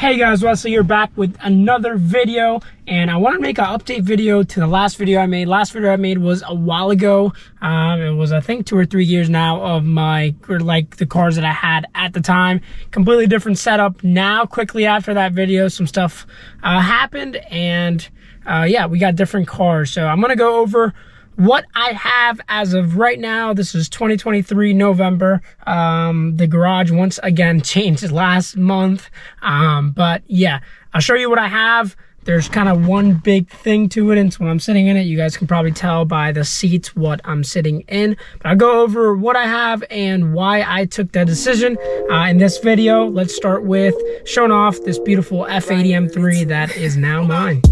Hey guys, Wesley here, back with another video, and I want to make an update video to the last video I made. Last video I made was a while ago. It was, I think, 2 or 3 years now of the cars that I had at the time. Completely different setup now. Quickly after that video, some stuff happened, and yeah, we got different cars. So I'm gonna go over what I have as of right now. This is 2023 November. The garage once again changed last month, but yeah, I'll show you what I have. There's kind of one big thing to it, and so when I'm sitting in it, you guys can probably tell by the seats what I'm sitting in. But I'll go over what I have and why I took that decision in this video. Let's start with showing off this beautiful F80 M3 that is now mine.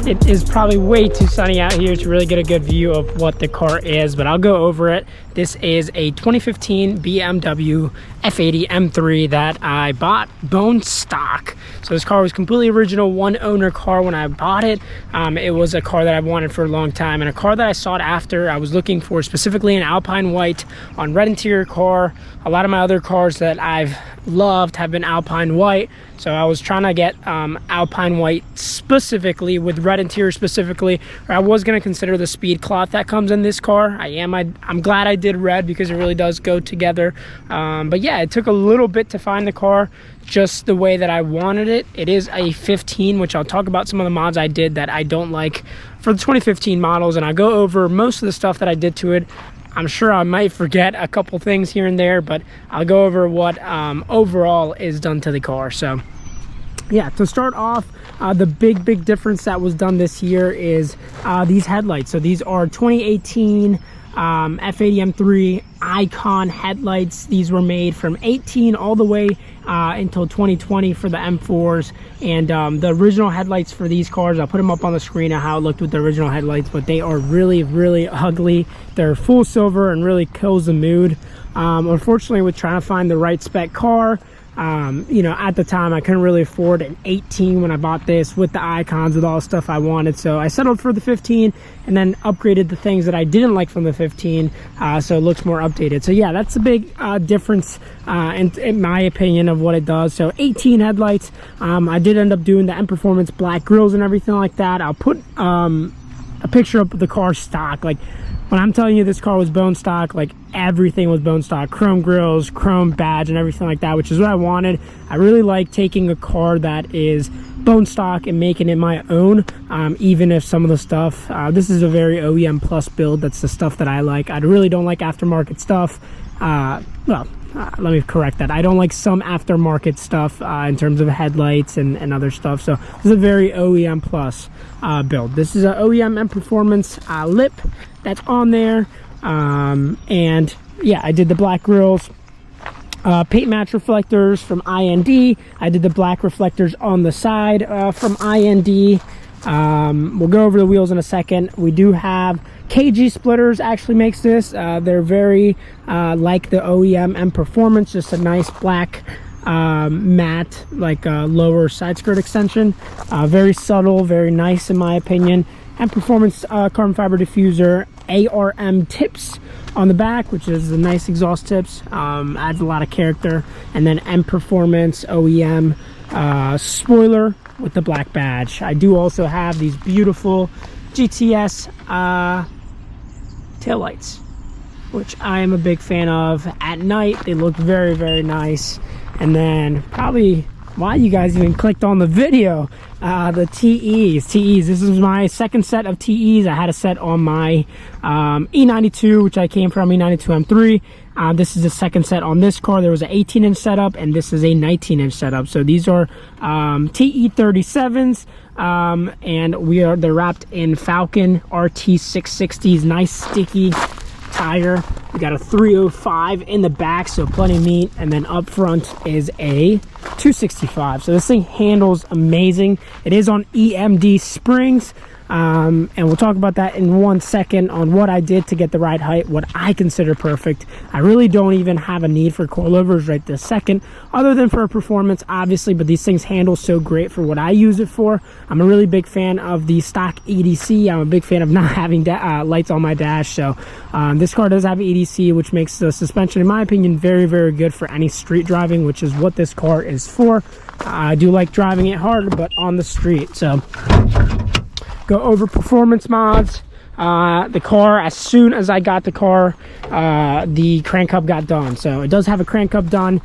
It is probably way too sunny out here to really get a good view of what the car is, but I'll go over it. This is a 2015 BMW F80 M3 that I bought bone stock. So this car was completely original, one owner car when I bought it. It was a car that I've wanted for a long time, and a car that I sought after. I was looking for specifically an Alpine white on red interior car. A lot of my other cars that I've loved have been Alpine white, so I was trying to get Alpine white specifically with red interior specifically. Or I was going to consider the speed cloth that comes in this car. I'm glad I did red because it really does go together. But yeah, it took a little bit to find the car just the way that I wanted it. It is a 15, which I'll talk about some of the mods I did that I don't like for the 2015 models, and I'll go over most of the stuff that I did to it. I'm sure I might forget a couple things here and there, but I'll go over what overall is done to the car. So yeah, to start off, the big difference that was done this year is these headlights. So these are 2018 F80 M3 Icon headlights. These were made from 18 all the way until 2020 for the M4s, and the original headlights for these cars, I'll put them up on the screen of how it looked with the original headlights, but they are really ugly. They're full silver and really kills the mood. Unfortunately, with trying to find the right spec car, you know, at the time I couldn't really afford an 18 when I bought this with the icons, with all the stuff I wanted, so I settled for the 15 and then upgraded the things that I didn't like from the 15, so it looks more updated. So yeah, that's a big difference in my opinion of what it does. So 18 headlights. I did end up doing the M Performance black grills and everything like that. I'll put a picture up of the car stock. Like, when I'm telling you this car was bone stock, like everything was bone stock, chrome grills, chrome badge, and everything like that, which is what I wanted. I really like taking a car that is bone stock and making it my own, even if some of the stuff, this is a very OEM plus build. That's the stuff that I like. I really don't like aftermarket stuff. Let me correct that. I don't like some aftermarket stuff in terms of headlights and other stuff. So this is a very OEM plus build. This is an OEM M Performance lip that's on there, and yeah, I did the black grills, paint match reflectors from IND. I did the black reflectors on the side from IND. We'll go over the wheels in a second. We do have KG Splitters actually makes this. They're very like the OEM M Performance, just a nice black matte, like lower side skirt extension. Very subtle, very nice in my opinion. M Performance carbon fiber diffuser, ARM tips on the back, which is a nice exhaust tips, adds a lot of character. And then M Performance OEM spoiler with the black badge. I do also have these beautiful GTS taillights, which I am a big fan of. At night they look very nice. And then probably why you guys even clicked on the video, the TEs. This is my second set of TEs. I had a set on my E92, which I came from, E92 M3. This is the second set on this car. There was an 18-inch setup, and this is a 19-inch setup. So these are TE 37s, and they're wrapped in Falcon RT 660s. Nice sticky tire. We got a 305 in the back, so plenty of meat, and then up front is a 265. So this thing handles amazing. It is on EMD springs. And we'll talk about that in 1 second on what I did to get the ride height, what I consider perfect. I really don't even have a need for coilovers right this second, other than for a performance, obviously, but these things handle so great for what I use it for. I'm a really big fan of the stock EDC. I'm a big fan of not having lights on my dash, so this car does have EDC, which makes the suspension, in my opinion, very, very good for any street driving, which is what this car is for. I do like driving it hard, but on the street. So go over performance mods. The car, as soon as I got the car, the crank hub got done. So it does have a crank hub done.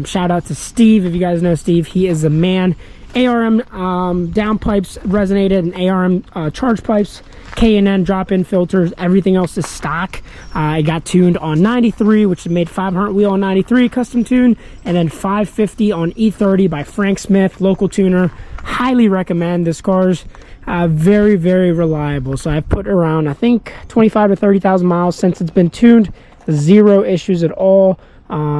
Shout out to Steve, if you guys know Steve. He is the man. ARM downpipes resonated, and ARM charge pipes, K&N drop-in filters. Everything else is stock. It got tuned on 93, which made 500 wheel on 93 custom tune, and then 550 on E30 by Frank Smith, local tuner. Highly recommend. This car's very, very reliable. So I've put around, I think, 25 to 30,000 miles since it's been tuned. Zero issues at all.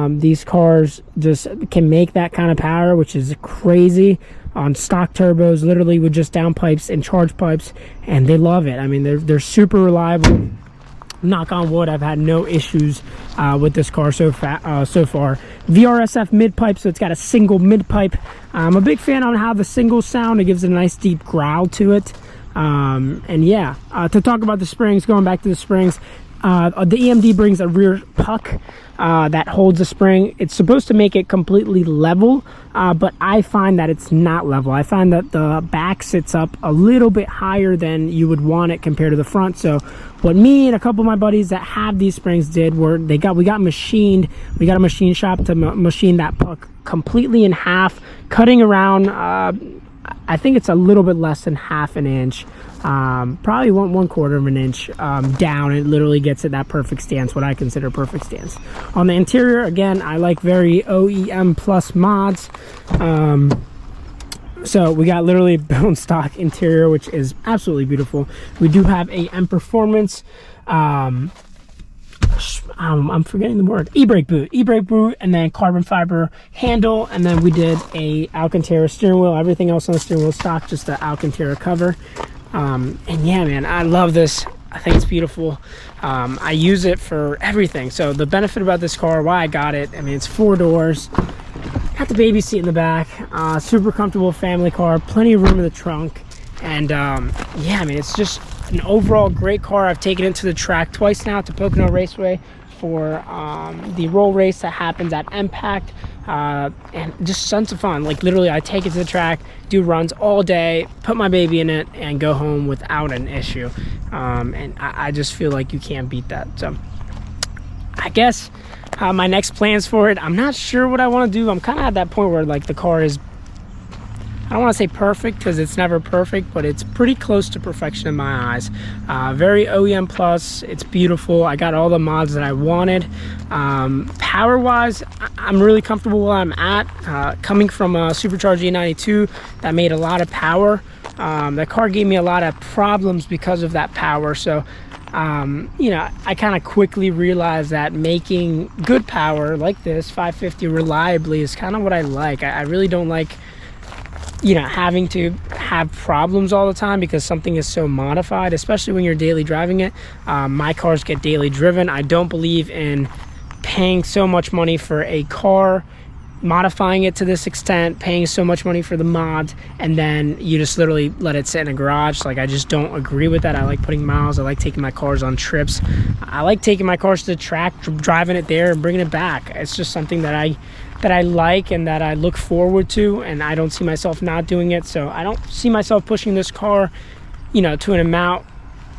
These cars just can make that kind of power, which is crazy, on stock turbos, literally with just downpipes and charge pipes, and they love it. I mean, they're super reliable. Knock on wood, I've had no issues with this car so far. VRSF mid pipe, so it's got a single mid pipe. I'm a big fan on how the singles sound. It gives a nice deep growl to it. And yeah, to talk about the springs, going back to the springs, the EMD brings a rear puck that holds the spring. It's supposed to make it completely level, but I find that it's not level. I find that the back sits up a little bit higher than you would want it compared to the front. So what me and a couple of my buddies that have these springs did were we got a machine shop to machine that puck completely in half, cutting around I think it's a little bit less than half an inch, probably 1/4 of an inch down. It literally gets it that perfect stance, what I consider perfect stance. On the interior, again, I like very OEM plus mods. So we got literally bone stock interior, which is absolutely beautiful. We do have a M Performance, I'm forgetting the word, e-brake boot, and then carbon fiber handle, and then we did a Alcantara steering wheel. Everything else on the steering wheel stock, just the Alcantara cover. And yeah, man, I love this. I think it's beautiful. I use it for everything. So the benefit about this car, why I got it, I mean, it's 4 doors, got the baby seat in the back, super comfortable family car, plenty of room in the trunk, and yeah, I mean, it's just an overall great car. I've taken it to the track twice now, to Pocono Raceway for the roll race that happens at Impact, and just tons of fun. Like literally, I take it to the track, do runs all day, put my baby in it, and go home without an issue. And I just feel like you can't beat that. So I guess my next plans for it, I'm not sure what I want to do. I'm kind of at that point where like the car is, I don't want to say perfect because it's never perfect, but it's pretty close to perfection in my eyes. Very OEM plus, it's beautiful. I got all the mods that I wanted. Power wise, I'm really comfortable where I'm at. Coming from a supercharged E92 that made a lot of power, that car gave me a lot of problems because of that power. So you know, I kind of quickly realized that making good power like this 550 reliably is kind of what I like. I really don't like, you know, having to have problems all the time because something is so modified, especially when you're daily driving it. My cars get daily driven. I don't believe in paying so much money for a car, modifying it to this extent, paying so much money for the mods, and then you just literally let it sit in a garage. Like, I just don't agree with that. I like putting miles. I like taking my cars on trips. I like taking my cars to the track, driving it there and bringing it back. It's just something that I like and that I look forward to, and I don't see myself not doing it. So I don't see myself pushing this car, you know, to an amount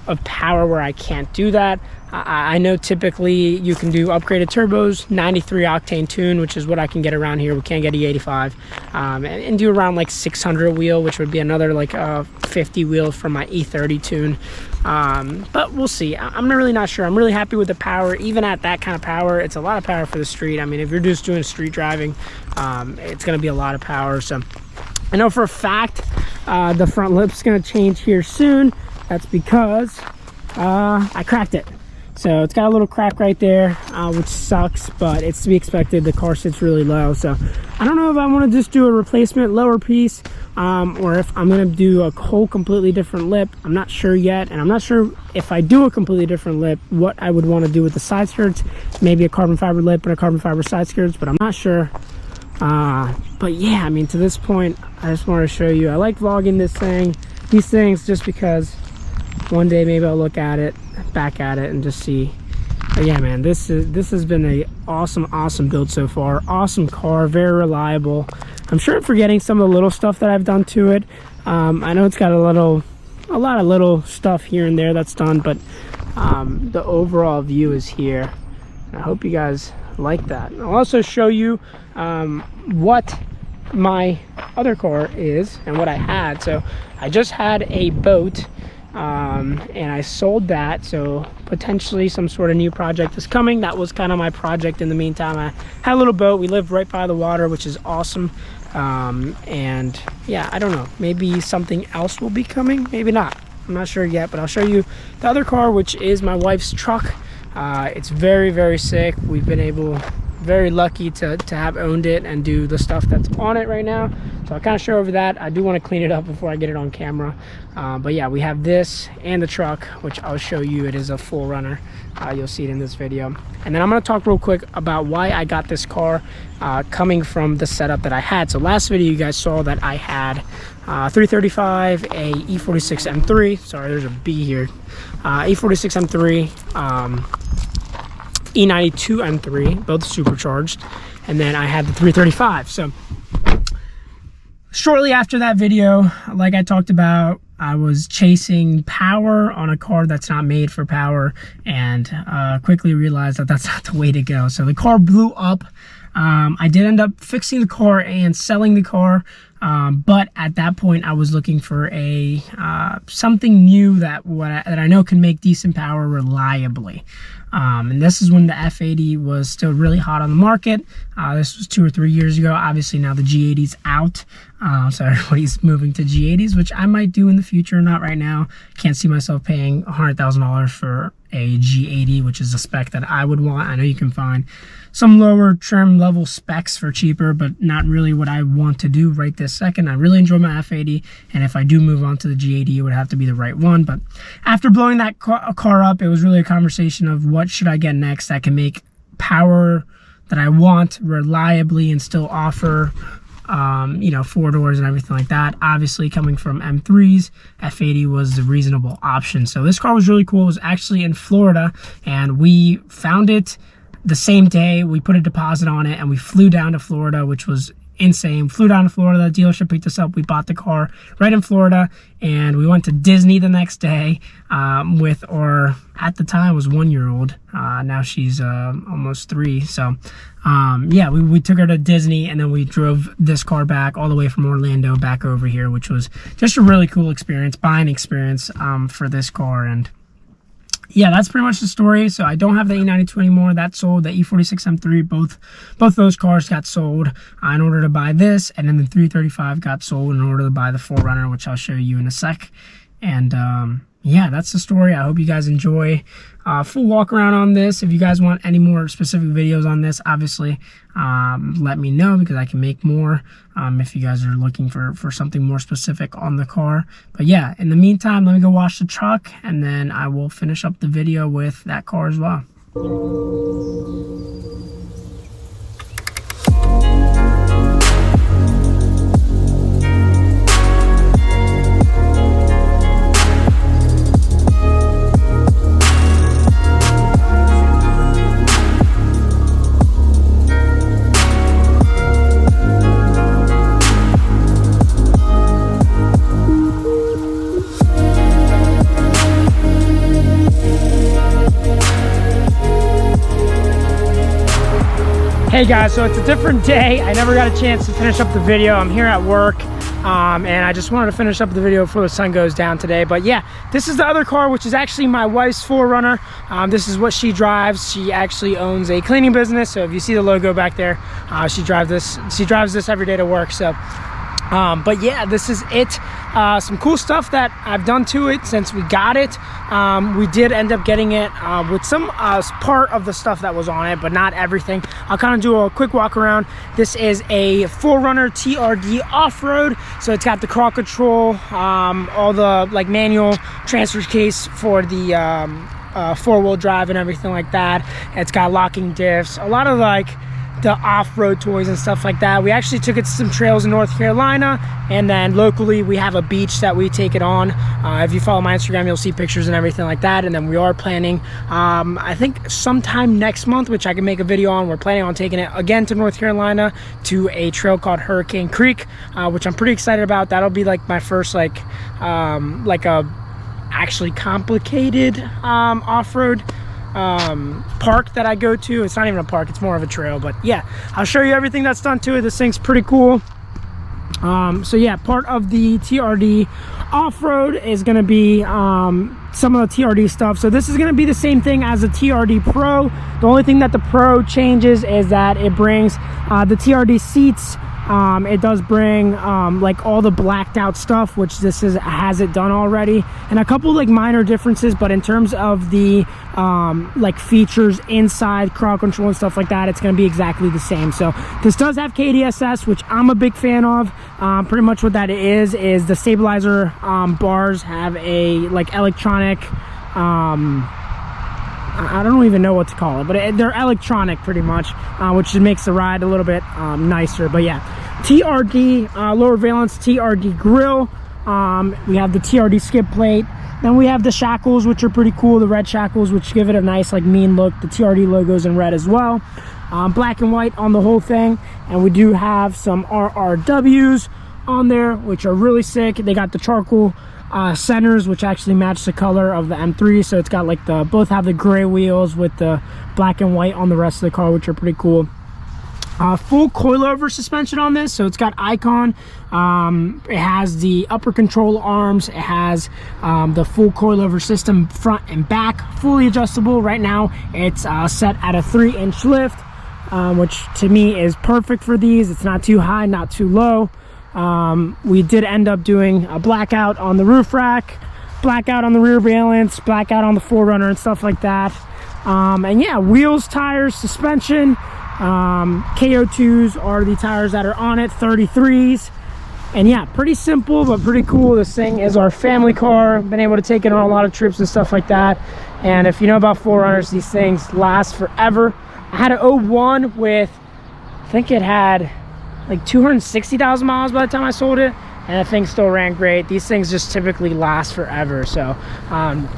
of power where I can't do that. I know typically you can do upgraded turbos, 93 octane tune, which is what I can get around here. We can't get E85, and do around like 600 wheel, which would be another like 50 wheel from my E30 tune. But we'll see. I'm really not sure. I'm really happy with the power. Even at that kind of power, it's a lot of power for the street. I mean, if you're just doing street driving, it's going to be a lot of power. So I know for a fact the front lip's going to change here soon. That's because I cracked it. So it's got a little crack right there, which sucks, but it's to be expected. The car sits really low, so I don't know if I want to just do a replacement lower piece, or if I'm going to do a whole completely different lip. I'm not sure yet, and I'm not sure if I do a completely different lip what I would want to do with the side skirts. Maybe a carbon fiber lip and a carbon fiber side skirts, but I'm not sure. But yeah, I mean, to this point, I just want to show you. I like vlogging these things just because one day maybe I'll look at it, back at it, and just see. But yeah, man, this has been a awesome build so far. Awesome car, very reliable. I'm sure I'm forgetting some of the little stuff that I've done to it. I know it's got a lot of little stuff here and there that's done, but the overall view is here. I hope you guys like that. I'll also show you what my other car is and what I had. So I just had a boat, and I sold that, so potentially some sort of new project is coming. That was kind of my project in the meantime. I had a little boat. We lived right by the water, which is awesome. And yeah, I don't know, maybe something else will be coming, maybe not, I'm not sure yet. But I'll show you the other car, which is my wife's truck. It's very sick. We've been very lucky to have owned it and do the stuff that's on it right now. So I'll kind of show over that. I do want to clean it up before I get it on camera. But yeah, we have this and the truck, which I'll show you. It is a 4Runner. You'll see it in this video. And then I'm going to talk real quick about why I got this car, coming from the setup that I had. So last video you guys saw that I had 335, a E46 M3. Sorry, there's a B here. E46 M3. E92 M3, both supercharged, and then I had the 335. So shortly after that video, like I talked about, I was chasing power on a car that's not made for power, and quickly realized that that's not the way to go. So the car blew up. I did end up fixing the car and selling the car, but at that point I was looking for a something new that I know can make decent power reliably. And this is when the F80 was still really hot on the market. This was 2 or 3 years ago. Obviously now the G80's out, so everybody's moving to G80s, which I might do in the future, not right now. Can't see myself paying $100,000 for a G80, which is a spec that I would want. I know you can find some lower trim level specs for cheaper, but not really what I want to do right this second. I really enjoy my F80, and if I do move on to the G80, it would have to be the right one. But after blowing that car up, it was really a conversation of what should I get next that can make power that I want reliably and still offer, you know, 4 doors and everything like that. Obviously, coming from M3s, F80 was the reasonable option. So this car was really cool. It was actually in Florida, and we found it the same day. We put a deposit on it and we flew down to Florida, which was insane. Flew down to Florida, the dealership picked us up, we bought the car right in Florida, and we went to Disney the next day with our, at the time was 1-year-old, now she's almost 3. So yeah, we took her to Disney, and then we drove this car back all the way from Orlando back over here, which was just a really cool experience, buying experience for this car. And yeah, that's pretty much the story. So I don't have the E92 anymore. That sold. The E46 M3, both those cars got sold in order to buy this, and then the 335 got sold in order to buy the 4Runner, which I'll show you in a sec. And yeah, that's the story. I hope you guys enjoy full walk around on this. If you guys want any more specific videos on this, obviously let me know, because I can make more if you guys are looking for something more specific on the car. But yeah, in the meantime, let me go wash the truck, and then I will finish up the video with that car as well. Hey guys, so it's a different day. I never got a chance to finish up the video. I'm here at work, and I just wanted to finish up the video before the sun goes down today. But yeah, this is the other car, which is actually my wife's 4Runner. This is what she drives. She actually owns a cleaning business, so if you see the logo back there, she drives this every day to work. So But yeah, this is it. Some cool stuff that I've done to it since we got it. We did end up getting it with some part of the stuff that was on it, but not everything. I'll kind of do a quick walk around. This is a 4Runner TRD off-road, so it's got the crawl control, all the like manual transfer case for the four-wheel drive and everything like that. It's got locking diffs, a lot of like the off-road toys and stuff like that. We actually took it to some trails in North Carolina, and then locally we have a beach that we take it on. If you follow my Instagram, you'll see pictures and everything like that. And then we are planning, I think sometime next month, which I can make a video on, we're planning on taking it again to North Carolina to a trail called Hurricane Creek, which I'm pretty excited about. That'll be like my first like a actually complicated off-road park that I go to. It's not even a park, it's more of a trail, but yeah, I'll show you everything that's done to it. This thing's pretty cool. So yeah, part of the TRD off-road is going to be some of the TRD stuff. So this is going to be the same thing as the TRD Pro. The only thing that the Pro changes is that it brings the TRD seats. It does bring like all the blacked out stuff, which this has it done already, and a couple like minor differences, but in terms of the like features inside, crawl control and stuff like that, it's going to be exactly the same. So this does have KDSS, which I'm a big fan of. Pretty much what that is the stabilizer bars have a like electronic, I don't even know what to call it, but they're electronic pretty much, which makes the ride a little bit nicer. But yeah, TRD lower valence TRD grill. We have the TRD skid plate. Then we have the shackles, which are pretty cool, the red shackles, which give it a nice like mean look. The TRD logo's in red as well. Black and white on the whole thing. And we do have some RRWs on there, which are really sick. They got the charcoal centers, which actually match the color of the M3. So it's got like both have the gray wheels with the black and white on the rest of the car, which are pretty cool. Full coilover suspension on this, so it's got Icon. It has the upper control arms. It has the full coilover system front and back, fully adjustable. Right now it's set at a 3-inch lift, which to me is perfect for these. It's not too high, not too low. We did end up doing a blackout on the roof rack, blackout on the rear valance, blackout on the 4Runner and stuff like that. And yeah, wheels, tires, suspension. KO2s are the tires that are on it, 33s. And yeah, pretty simple but pretty cool. This thing is our family car. Been able to take it on a lot of trips and stuff like that. And if you know about 4Runners, these things last forever. I had an 01 with, I think it had like 260,000 miles by the time I sold it, and the thing still ran great. These things just typically last forever. So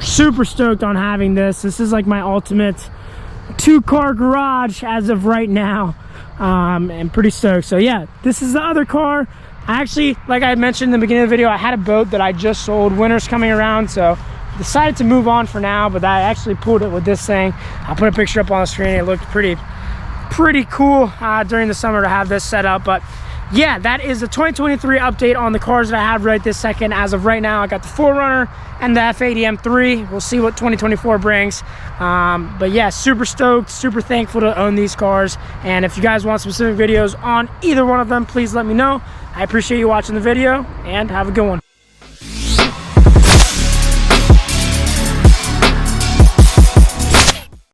super stoked on having this. This is like my ultimate 2-car garage as of right now, and pretty stoked. So yeah, this is the other car. I actually, like I mentioned in the beginning of the video, I had a boat that I just sold. Winter's coming around, so decided to move on for now, but I actually pulled it with this thing. I'll put a picture up on the screen. It looked pretty cool during the summer to have this set up. But yeah, that is the 2023 update on the cars that I have right this second. As of right now, I got the 4Runner and the F80 M3. We'll see what 2024 brings. But yeah, super stoked, super thankful to own these cars. And if you guys want specific videos on either one of them, please let me know. I appreciate you watching the video, and have a good one.